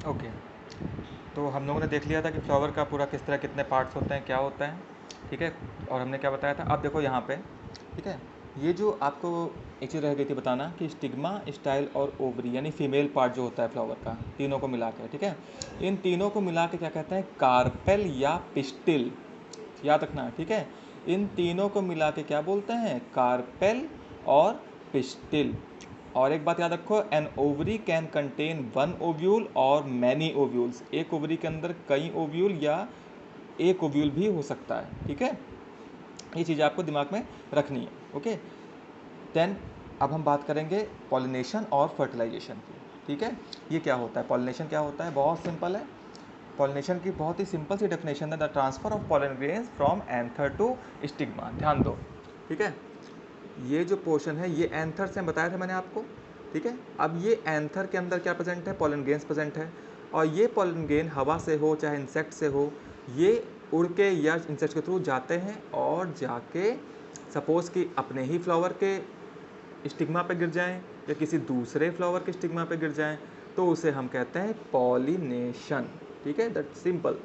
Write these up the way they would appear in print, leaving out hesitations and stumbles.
Okay, तो हम लोगों ने देख लिया था कि फ्लावर का पूरा किस तरह कितने पार्ट्स होते हैं, क्या होता है, ठीक है। और हमने क्या बताया था, अब देखो यहाँ पे, ठीक है, ये जो आपको एक चीज़ रह गई थी बताना कि स्टिग्मा, स्टाइल और ओवरी यानी फीमेल पार्ट जो होता है फ्लावर का, तीनों को मिला के, ठीक है, इन तीनों को मिला के क्या कहते हैं, कार्पेल या पिस्टिल, याद रखना, ठीक है। इन तीनों को मिला के क्या बोलते हैं, कार्पेल और पिस्टिल। और एक बात याद रखो, an ovary can contain one ovule और मैनी ओव्यूल्स, एक ओवरी के अंदर कई ओव्यूल या एक ओव्यूल भी हो सकता है, ठीक है। ये चीज़ आपको दिमाग में रखनी है, ओके। देन अब हम बात करेंगे पॉलिनेशन और फर्टिलाइजेशन की, ठीक है। ये क्या होता है, पॉलिनेशन क्या होता है, बहुत सिंपल है। पॉलिनेशन की बहुत ही सिंपल सी डेफिनेशन है, the transfer of pollen grains from anther to stigma. ध्यान दो, ठीक है, ये जो पोर्शन है ये एंथर से बताया था मैंने आपको, ठीक है। अब ये एंथर के अंदर क्या प्रेजेंट है, पॉलन ग्रेन्स प्रेजेंट है, और ये पॉलन ग्रेन हवा से हो चाहे इंसेक्ट से हो, ये उड़ के या इंसेक्ट के थ्रू जाते हैं और जाके सपोज कि अपने ही फ्लावर के स्टिग्मा पे गिर जाएं या किसी दूसरे फ्लावर के स्टिग्मा पे गिर जाएं, तो उसे हम कहते हैं पॉलिनेशन, ठीक है, दैट सिंपल।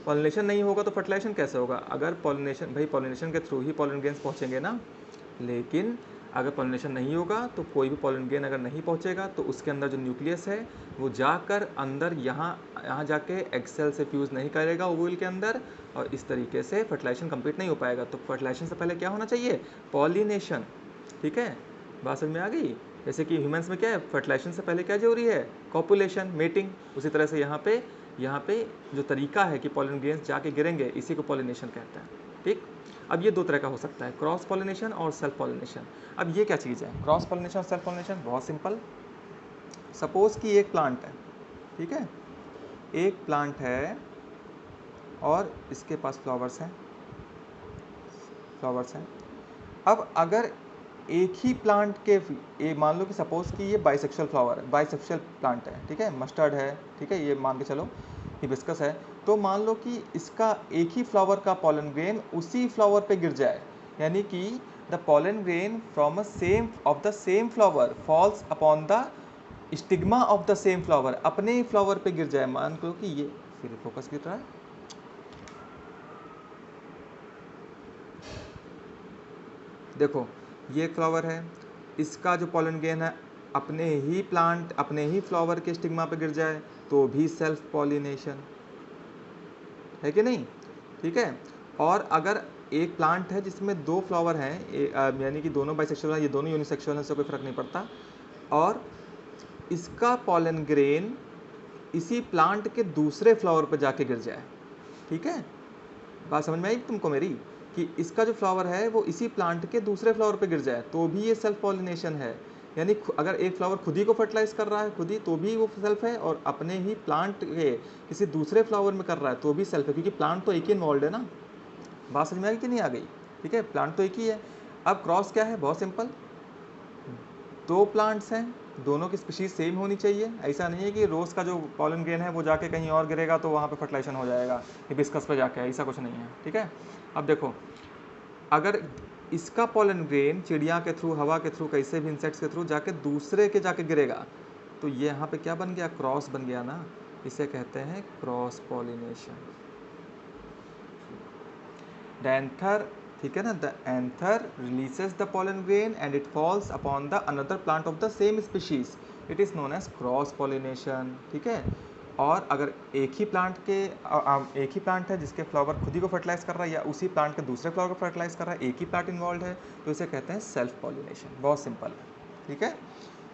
पॉलिनेशन नहीं होगा तो फर्टिलाइजेशन कैसे होगा, अगर पॉलिनेशन, भाई पॉलिनेशन के थ्रू ही पॉलन ग्रेन्स पहुंचेंगे ना, लेकिन अगर पॉलिनेशन नहीं होगा तो कोई भी पॉलन ग्रेन अगर नहीं पहुंचेगा तो उसके अंदर जो न्यूक्लियस है वो जाकर अंदर यहाँ यहाँ जाके एग सेल से फ्यूज़ नहीं करेगा ओवल के अंदर, और इस तरीके से फर्टिलाइजेशन कंप्लीट नहीं हो पाएगा। तो फर्टिलाइजेशन से पहले क्या होना चाहिए, पॉलिनेशन, ठीक है, बात समझ में आ गई। जैसे कि ह्यूमंस में क्या है, फर्टिलाइजेशन से पहले क्या जरूरी है, कॉपुलेशन, मेटिंग, उसी तरह से यहाँ पे जो तरीका है कि पॉलन ग्रेन्स जाके गिरेंगे, इसी को पॉलिनेशन कहते हैं, ठीक। अब ये दो तरह का हो सकता है, क्रॉस पॉलिनेशन और सेल्फ पॉलिनेशन। अब ये क्या चीज़ है, क्रॉस पॉलिनेशन और सेल्फ पॉलिनेशन, बहुत सिंपल। सपोज कि एक प्लांट है, ठीक है, एक प्लांट है और इसके पास फ्लावर्स हैं। अब अगर एक ही प्लांट के मान लो कि सपोज कि ये बाइसेक्सुअल फ्लावर है, बाइसेक्सुअल प्लांट है, ठीक है, मस्टर्ड है, ठीक है, ये मान के चलो हिबिस्कस है, तो मान लो कि इसका एक ही फ्लावर का पॉलन ग्रेन उसी फ्लावर पे गिर जाए, यानी कि the pollen grain from of the same flower false upon the stigma of the same flower, अपने ही फ्लावर पे गिर जाए। मान लो कि ये फिर फोकस गिर रहा है, देखो ये एक फ्लावर है, इसका जो पॉलन ग्रेन है अपने ही फ्लावर के स्टिग्मा पे गिर जाए तो भी सेल्फ पॉलिनेशन है कि नहीं, ठीक है। और अगर एक प्लांट है जिसमें दो फ्लावर हैं, यानी कि दोनों बाइसेक्सुअल हैं, ये दोनों यूनिसेक्सुअल हैं, इससे कोई फर्क नहीं पड़ता, और इसका पॉलन ग्रेन इसी प्लांट के दूसरे फ्लावर पर जाके गिर जाए, ठीक है, बात समझ में आई तुमको मेरी, कि इसका जो फ्लावर है वो इसी प्लांट के दूसरे फ्लावर पे गिर जाए तो भी ये सेल्फ पॉलिनेशन है। यानी अगर एक फ्लावर खुद ही को फर्टिलाइज कर रहा है खुद ही, तो भी वो सेल्फ है, और अपने ही प्लांट के किसी दूसरे फ्लावर में कर रहा है तो भी सेल्फ है, क्योंकि प्लांट तो एक ही इन्वॉल्व है ना। बात समझ में आई कि नहीं आ गई, ठीक है, प्लांट तो एक ही है। अब क्रॉस क्या है, बहुत सिंपल, दो प्लांट्स हैं, दोनों की स्पीशीज सेम होनी चाहिए। ऐसा नहीं है कि रोज़ का जो पॉलन ग्रेन है वो जाके कहीं और गिरेगा तो वहाँ पे फर्टिलाइजेशन हो जाएगा हिबिस्कस पे जाके, ऐसा कुछ नहीं है, ठीक है। अब देखो, अगर इसका पॉलन ग्रेन चिड़िया के थ्रू, हवा के थ्रू, कैसे भी इंसेक्ट्स के थ्रू जाके दूसरे के जाके गिरेगा, तो ये यहाँ पे क्या बन गया, क्रॉस बन गया ना, इसे कहते हैं क्रॉस पॉलिनेशन। द एंथर, ठीक है ना, the anther releases the pollen grain and it falls upon the another plant of the same species, it is known as cross pollination, ठीक है। और अगर एक ही प्लांट है जिसके फ्लावर खुद ही को फर्टिलाइज कर रहा है या उसी प्लांट के दूसरे फ्लावर को फर्टिलाइज कर रहा है, एक ही प्लांट इन्वॉल्व है, तो इसे कहते हैं सेल्फ पॉलिनेशन। बहुत सिंपल है, ठीक है।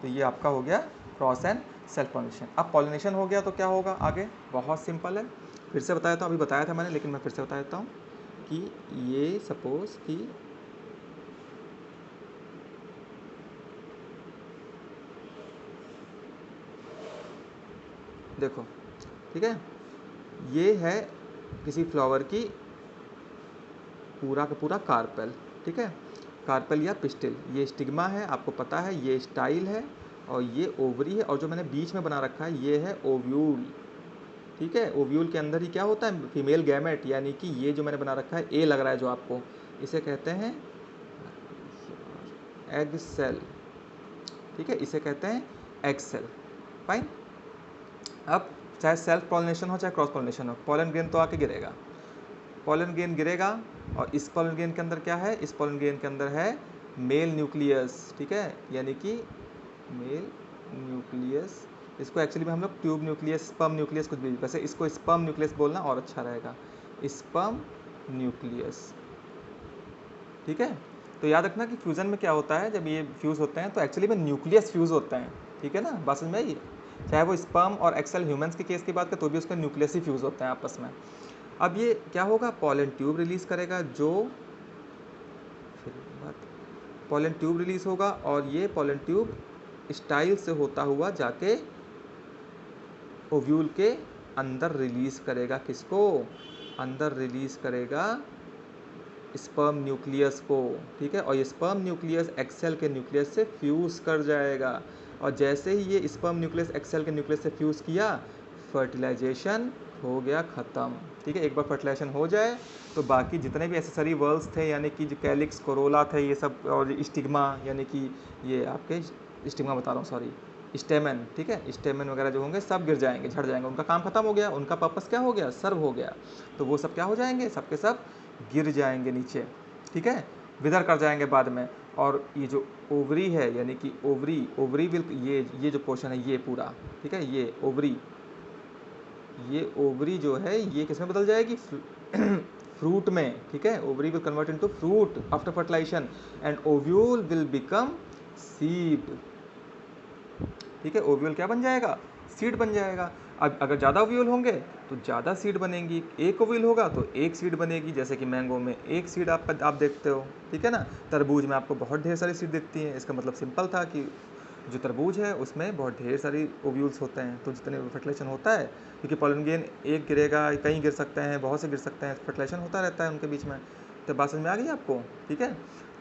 तो ये आपका हो गया क्रॉस एंड सेल्फ पॉलिनेशन। अब पॉलिनेशन हो गया तो क्या होगा आगे, बहुत सिंपल है, फिर से बताया था, अभी बताया था मैंने लेकिन मैं फिर से बता देता हूँ कि ये सपोज कि देखो, ठीक है, ये है किसी फ्लावर की पूरा का पूरा कार्पेल, ठीक है, कार्पेल या पिस्टिल, ये स्टिग्मा है आपको पता है, ये स्टाइल है और ये ओवरी है, और जो मैंने बीच में बना रखा है ये है ओव्यूल, ठीक है। ओव्यूल के अंदर ही क्या होता है, फीमेल गैमेट, यानी कि ये जो मैंने बना रखा है ए लग रहा है जो आपको, इसे कहते हैं एग सेल, ठीक है, इसे कहते हैं एग सेल, फाइन। अब चाहे सेल्फ पॉलिनेशन हो चाहे क्रॉस पॉलिनेशन हो, पॉलन ग्रेन तो आके गिरेगा, पॉलन ग्रेन गिरेगा। और इस पॉलन ग्रेन के अंदर क्या है, इस पॉलन ग्रेन के अंदर है मेल न्यूक्लियस, ठीक है, यानी कि मेल न्यूक्लियस। इसको एक्चुअली में हम लोग ट्यूब न्यूक्लियस, स्पर्म न्यूक्लियस कुछ भी, वैसे इसको स्पर्म न्यूक्लियस बोलना और अच्छा रहेगा, स्पर्म न्यूक्लियस, ठीक है। तो याद रखना कि फ्यूज़न में क्या होता है, जब ये फ्यूज़ होते हैं तो एक्चुअली में न्यूक्लियस फ्यूज़ होते हैं, ठीक है ना, बात समझ में आई। चाहे वो स्पर्म और एक्सेल ह्यूमंस के केस की बात करें तो भी उसका न्यूक्लियस ही फ्यूज़ होते हैं आपस में। अब ये क्या होगा, पॉलन ट्यूब रिलीज़ करेगा, जो फिर बात पॉलन ट्यूब रिलीज़ होगा, और ये पॉलन ट्यूब स्टाइल से होता हुआ जाके ओव्यूल के अंदर रिलीज़ करेगा, किसको, अंदर रिलीज़ करेगा स्पर्म न्यूक्लियस को, ठीक है। और ये स्पर्म न्यूक्लियस एक्सेल के न्यूक्लियस से फ्यूज़ कर जाएगा, और जैसे ही ये स्पर्म न्यूक्लियस एक्सेल के न्यूक्लियस से फ्यूज़ किया, फर्टिलाइजेशन हो गया ख़त्म, ठीक है। एक बार फर्टिलाइजेशन हो जाए तो बाकी जितने भी एसेसरी वर्ल्स थे, यानी कि जो कैलिक्स, कोरोला थे, ये सब, और स्टिग्मा, यानी कि ये आपके स्टिग्मा बता रहा हूँ, सॉरी, स्टेमन, ठीक है, स्टेमन वगैरह जो होंगे सब गिर जाएंगे, झड़ जाएंगे, उनका काम खत्म हो गया, उनका पर्पस क्या हो गया, सर्व हो गया। तो वो सब क्या हो जाएंगे, सब के सब गिर जाएंगे नीचे, ठीक है, विदर कर जाएंगे बाद में। और ये जो ओवरी है, यानी कि ओवरी विल, ये जो पोर्शन है ये पूरा, ठीक है, ये ओवरी जो है ये किस में बदल जाएगी, फ्रूट में, ठीक है। Ovary will convert into fruit after fertilisation, and ovule will become seed, ठीक है। ओव्यूल क्या बन जाएगा, सीड बन जाएगा। अब अगर ज़्यादा ओव्यूल होंगे तो ज़्यादा सीड बनेंगी, एक ओव्यूल होगा तो एक सीड बनेगी, जैसे कि मैंगो में एक सीड आप देखते हो, ठीक है ना। तरबूज में आपको बहुत ढेर सारी सीड दिखती हैं, इसका मतलब सिंपल था कि जो तरबूज है उसमें बहुत ढेर सारी ओव्यूल्स होते हैं, तो जितने फर्टिलाइजेशन होता है, क्योंकि पॉलन ग्रेन एक गिरेगा, कहीं गिर सकते हैं, बहुत से गिर सकते हैं, फर्टिलाइजेशन होता रहता है उनके बीच में। तो बात समझ में आ गई आपको, ठीक है।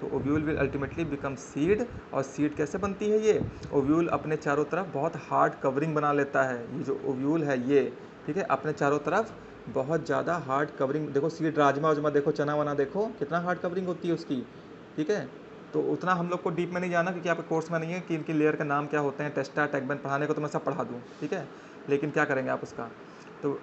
तो ovule will ultimately become seed, और सीड कैसे बनती है, ये ओव्यूल अपने चारों तरफ बहुत हार्ड कवरिंग बना लेता है, ये जो ओव्यूल है ये, ठीक है, अपने चारों तरफ बहुत ज़्यादा हार्ड कवरिंग, देखो सीड, राजमा वाजमा देखो, चना वना देखो, कितना हार्ड कवरिंग होती है उसकी, ठीक है। तो उतना हम लोग को डीप में नहीं जाना, क्योंकि आपके कोर्स में नहीं है कि इनकी लेयर का नाम क्या होते हैं, टेस्टा टैगमेंट पढ़ाने को तो मैं सब पढ़ा दूँ, ठीक है, लेकिन क्या करेंगे आप उसका। तो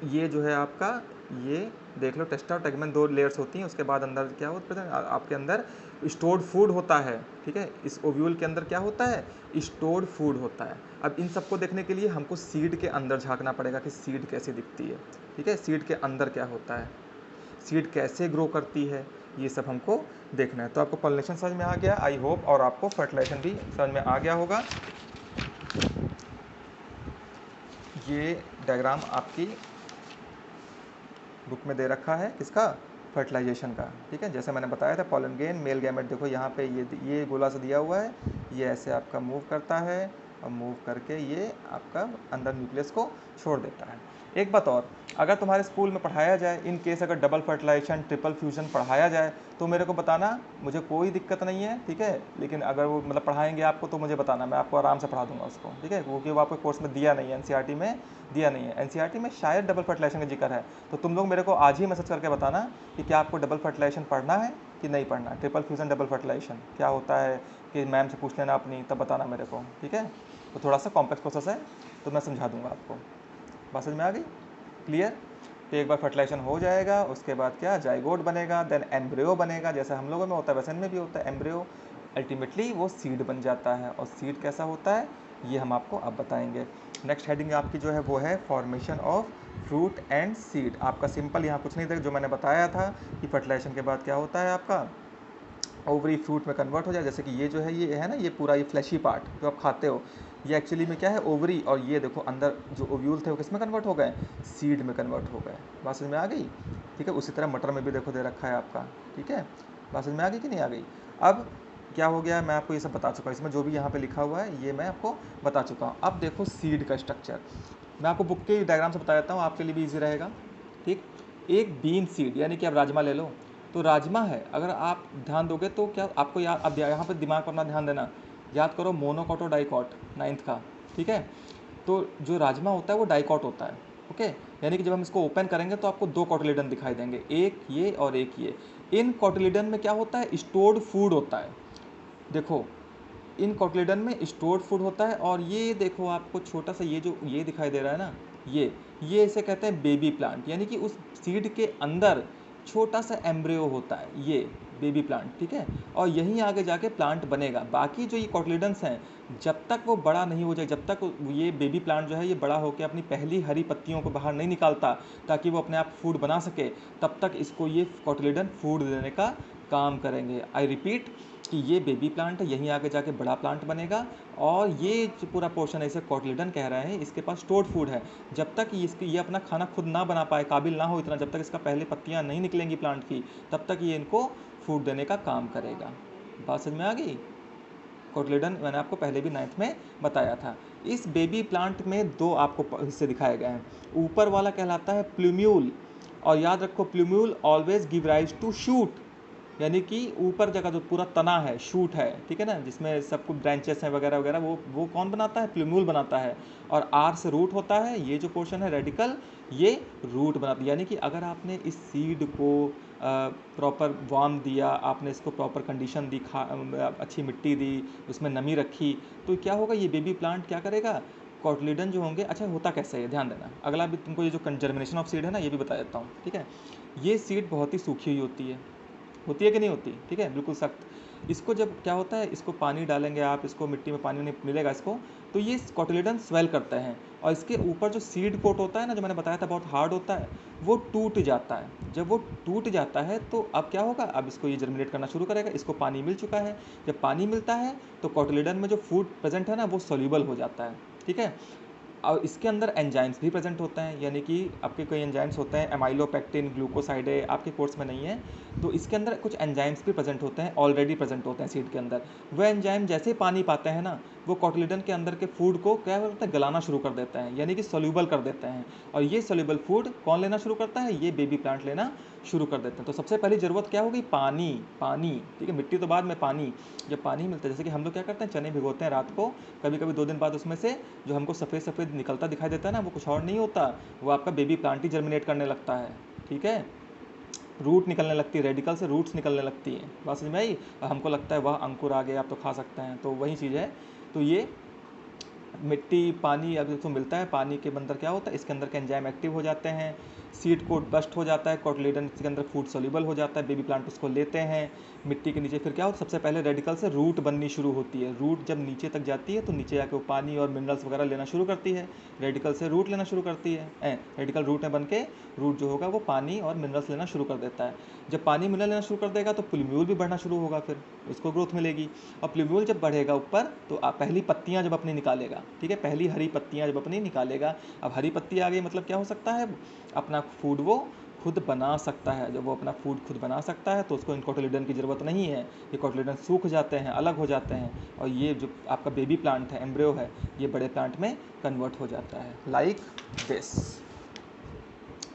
ये जो है आपका, ये देख लो, टेस्टा और टैगमेंट दो लेयर्स होती हैं, उसके बाद अंदर क्या होता है, आपके अंदर स्टोर्ड फूड होता है, ठीक है। इस ओव्यूल के अंदर क्या होता है, स्टोर्ड फूड होता है। अब इन सबको देखने के लिए हमको सीड के अंदर झांकना पड़ेगा कि सीड कैसे दिखती है, ठीक है, सीड के अंदर क्या होता है, सीड कैसे ग्रो करती है, ये सब हमको देखना है। तो आपको पॉलिनेशन समझ में आ गया, आई होप, और आपको फर्टिलाइजेशन भी समझ में आ गया होगा। ये डायग्राम आपकी बुक में दे रखा है, किसका, फर्टिलाइजेशन का, ठीक है। जैसे मैंने बताया था, पॉलन ग्रेन, मेल गैमेट, देखो यहाँ पे ये गोला से दिया हुआ है, ये ऐसे आपका मूव करता है, और मूव करके ये आपका अंदर न्यूक्लियस को छोड़ देता है। एक बात और, अगर तुम्हारे स्कूल में पढ़ाया जाए, इन केस अगर डबल फर्टिलाइजेशन, ट्रिपल फ्यूजन पढ़ाया जाए, तो मेरे को बताना, मुझे कोई दिक्कत नहीं है, ठीक है। लेकिन अगर वो मतलब पढ़ाएंगे आपको तो मुझे बताना, मैं आपको आराम से पढ़ा दूंगा उसको, ठीक है, क्योंकि वो आपके कोर्स में दिया नहीं है, एनसीईआरटी में दिया नहीं है। एनसीईआरटी में शायद डबल फर्टिलाइजेशन का जिक्र है, तो तुम लोग मेरे को आज ही मैसेज करके बताना कि क्या आपको डबल फर्टिलाइजेशन पढ़ना है कि नहीं पढ़ना, ट्रिपल फ्यूजन डबल फर्टिलाइजेशन क्या होता है, कि मैम से पूछ लेना अपनी, तब बताना मेरे को, ठीक है। तो थोड़ा सा कॉम्प्लेक्स प्रोसेस है, तो मैं समझा दूंगा आपको। बात समझ में आ गई, क्लियर। तो एक बार फर्टिलाइजेशन हो जाएगा, उसके बाद क्या, जाइगोट बनेगा, देन एम्ब्रियो बनेगा, जैसे हम लोगों में होता है वैसे इनमें भी होता है एम्ब्रियो, अल्टीमेटली वो सीड बन जाता है। और सीड कैसा होता है ये हम आपको अब बताएंगे। नेक्स्ट हेडिंग आपकी जो है वो है formation of fruit and seed. आपका सिंपल यहाँ कुछ नहीं था, जो मैंने बताया था कि फर्टिलाइजेशन के बाद क्या होता है, आपका ओवरी फ्रूट में कन्वर्ट हो जाए। जैसे कि ये जो है, ये है ना, ये पूरा ये फ्लैशी पार्ट जो आप खाते हो, ये एक्चुअली में क्या है, ओवरी, और ये देखो अंदर जो ओव्यूल थे वो किस में कन्वर्ट हो गए, सीड में कन्वर्ट हो गए। बात समझ में आ गई, ठीक है। उसी तरह मटर में भी देखो दे रखा है आपका, ठीक है। बात समझ में आ गई कि नहीं आ गई। अब क्या हो गया, मैं आपको ये सब बता चुका हूँ, इसमें जो भी यहाँ पे लिखा हुआ है ये मैं आपको बता चुका हूँ। अब देखो सीड का स्ट्रक्चर, मैं आपको बुक के डायग्राम से बता देता हूँ, आपके लिए भी ईजी रहेगा, ठीक। एक बीन सीड, यानी कि आप राजमा ले लो, तो राजमा है, अगर आप ध्यान दोगे तो क्या आपको याद, अब यहाँ पर दिमाग पर अपना ध्यान देना, याद करो मोनोकॉट और डाइकॉट 9th का, ठीक है। तो जो राजमा होता है वो डाइकॉट होता है, ओके, यानी कि जब हम इसको ओपन करेंगे तो आपको दो कॉटिलेडन दिखाई देंगे, एक ये और एक ये। इन कॉटिलेडन में क्या होता है, स्टोर्ड फूड होता है, देखो इन कॉटिलेडन में स्टोर्ड फूड होता है। और ये देखो आपको छोटा सा ये जो ये दिखाई दे रहा है ना, ये इसे कहते हैं बेबी प्लांट, यानी कि उस सीड के अंदर छोटा सा एम्ब्रियो होता है, ये बेबी प्लांट, ठीक है। और यहीं आगे जाके प्लांट बनेगा। बाकी जो ये कोटलीडन्स हैं, जब तक वो बड़ा नहीं हो जाए, जब तक ये बेबी प्लांट जो है ये बड़ा होकर अपनी पहली हरी पत्तियों को बाहर नहीं निकालता ताकि वो अपने आप फूड बना सके, तब तक इसको ये कोटलीडन फूड देने का काम करेंगे। आई रिपीट कि ये बेबी प्लांट है, यहीं आगे जाके बड़ा प्लांट बनेगा। और ये जो पूरा पोर्शन है इसे कोटलीडन कह रहे हैं, इसके पास स्टोर्ड फूड है। जब तक ये अपना खाना खुद ना बना पाए, काबिल ना हो इतना, जब तक इसका पहले पत्तियां नहीं निकलेंगी प्लांट की, तब तक ये इनको फूड देने का काम करेगा। बात समझ में आ गई? कोटलीडन मैंने आपको पहले भी 9th में बताया था। इस बेबी प्लांट में दो आपको हिस्से दिखाए गए हैं। ऊपर वाला कहलाता है प्लूम्यूल, और याद रखो plumule always give rise to shoot, यानी कि ऊपर जगह जो पूरा तना है, शूट है, ठीक है ना, जिसमें सब कुछ ब्रांचेस हैं वगैरह वगैरह, वो कौन बनाता है? प्लूम्यूल बनाता है। और आर से रूट होता है, ये जो पोर्शन है रेडिकल, ये रूट बनाता है। यानी कि अगर आपने इस सीड को प्रॉपर वार्म दिया, आपने इसको प्रॉपर कंडीशन दी, अच्छी मिट्टी दी, उसमें नमी रखी, तो क्या होगा? ये बेबी प्लांट क्या करेगा? कोटलीडन जो होंगे, अच्छा होता कैसे है ध्यान देना। अगला भी तुमको ये जो जर्मिनेशन ऑफ सीड है ना, ये भी बता देता हूँ, ठीक है। ये सीड बहुत ही सूखी हुई होती है कि नहीं होती? ठीक है, बिल्कुल सख्त। इसको जब क्या होता है, इसको पानी डालेंगे आप, इसको मिट्टी में पानी नहीं मिलेगा इसको, तो ये कोटिलेडन स्वेल करते हैं, और इसके ऊपर जो सीड कोट होता है ना, जो मैंने बताया था बहुत हार्ड होता है, वो टूट जाता है। जब वो टूट जाता है तो अब क्या होगा? अब इसको ये जर्मिनेट करना शुरू करेगा। इसको पानी मिल चुका है, जब पानी मिलता है तो कोटिलेडन में जो फूड प्रेजेंट है ना, वो सोल्यूबल हो जाता है, ठीक है। और इसके अंदर एंजाइम्स भी प्रेजेंट होते हैं, यानी कि आपके कई एंजाइम्स होते हैं, एमाइलोपेक्टिन, ग्लूकोसाइड है, आपके कोर्स में नहीं है, तो इसके अंदर कुछ एंजाइम्स भी प्रेजेंट होते हैं, ऑलरेडी प्रेजेंट होते हैं सीड के अंदर। वह एंजाइम जैसे ही पानी पाते हैं ना, वो कोटिलिडन के अंदर के फूड को क्या करते हैं? गलाना शुरू कर देते हैं, यानी कि सोल्यूबल कर देते हैं। और ये सोल्यूबल फूड कौन लेना शुरू करता है? ये बेबी प्लांट लेना शुरू कर देते हैं। तो सबसे पहली ज़रूरत क्या होगी? पानी। पानी, ठीक है, मिट्टी तो बाद में, पानी। जब पानी मिलता है, जैसे कि हम लोग क्या करते हैं, चने भिगोते हैं रात को, कभी कभी 2 दिन बाद उसमें से जो हमको सफ़ेद सफ़ेद निकलता दिखाई देता है ना, वो कुछ और नहीं होता, वो आपका बेबी प्लांट ही जर्मिनेट करने लगता है, ठीक है। रूट निकलने लगती है, रेडिकल से रूट्स निकलने लगती हैं। बात समझ में आई? और हमको लगता है वह अंकुर आ गए, आप तो खा सकते हैं, तो वही चीज़ है। तो ये मिट्टी, पानी अब इसको मिलता है, पानी के अंदर क्या होता है? इसके अंदर के एंजाइम एक्टिव हो जाते हैं, सीड कोट बस्ट हो जाता है, कोटिलिडन के अंदर फूड सोल्यूबल हो जाता है, बेबी प्लांट उसको लेते हैं मिट्टी के नीचे। फिर क्या होता है? सबसे पहले रेडिकल से रूट बननी शुरू होती है। रूट जब नीचे तक जाती है तो नीचे जाके वो पानी और मिनरल्स वगैरह लेना शुरू करती है, रेडिकल से रूट लेना शुरू करती है, रेडिकल रूट में बन के रूट जो होगा वो पानी और मिनरल्स लेना शुरू कर देता है। जब पानी मिनरल लेना शुरू कर देगा तो प्लूम्यूल भी बढ़ना शुरू होगा, फिर उसको ग्रोथ मिलेगी। और प्लूम्यूल जब बढ़ेगा ऊपर तो पहली पत्तियां जब अपनी निकालेगा, ठीक है, पहली हरी पत्तियां जब अपनी निकालेगा, अब हरी पत्ती आ गई मतलब क्या हो सकता है? अपना फूड वो खुद बना सकता है। जब वो अपना फूड खुद बना सकता है तो उसको इन कोटिलिडन की ज़रूरत नहीं है, ये कोटिलिडन सूख जाते हैं, अलग हो जाते हैं, और ये जो आपका बेबी प्लांट है, एम्ब्रियो है, ये बड़े प्लांट में कन्वर्ट हो जाता है, लाइक दिस।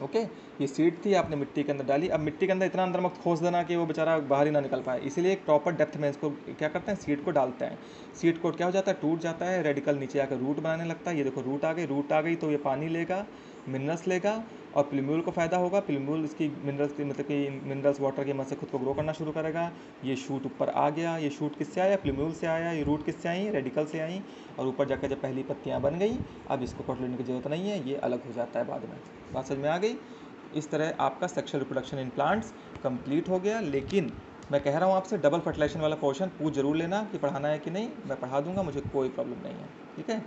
ओके, ये सीड थी, आपने मिट्टी के अंदर डाली। अब मिट्टी के अंदर इतना अंदर मत खोस देना कि वो बेचारा बाहर ही ना निकल पाए, इसीलिए एक प्रॉपर डेप्थ में इसको क्या करते हैं? सीड को डालते हैं। सीड को क्या हो जाता है? टूट जाता है, रेडिकल नीचे आकर रूट बनाने लगता है। ये देखो रूट आ गई तो ये पानी लेगा, मिनरल्स लेगा, और प्लूम्यूल को फ़ायदा होगा। प्लूम्यूल इसकी मिनरल्स की मतलब कि मिनरल्स वाटर की मदद से खुद को ग्रो करना शुरू करेगा। ये शूट ऊपर आ गया, ये शूट किससे आया? प्लूम्यूल से आया। ये रूट किससे आई? रेडिकल से आई। और ऊपर जाकर जब पहली पत्तियाँ बन गई, अब इसको कोटिलिडन की ज़रूरत नहीं है, ये अलग हो जाता है बाद में। बात समझ में आ गई? इस तरह आपका sexual reproduction in plants complete हो गया। लेकिन मैं कह रहा हूँ आपसे, डबल फर्टिलाइजेशन वाला पोर्शन पूछ जरूर लेना कि पढ़ाना है कि नहीं, मैं पढ़ा दूंगा, मुझे कोई प्रॉब्लम नहीं है, ठीक है।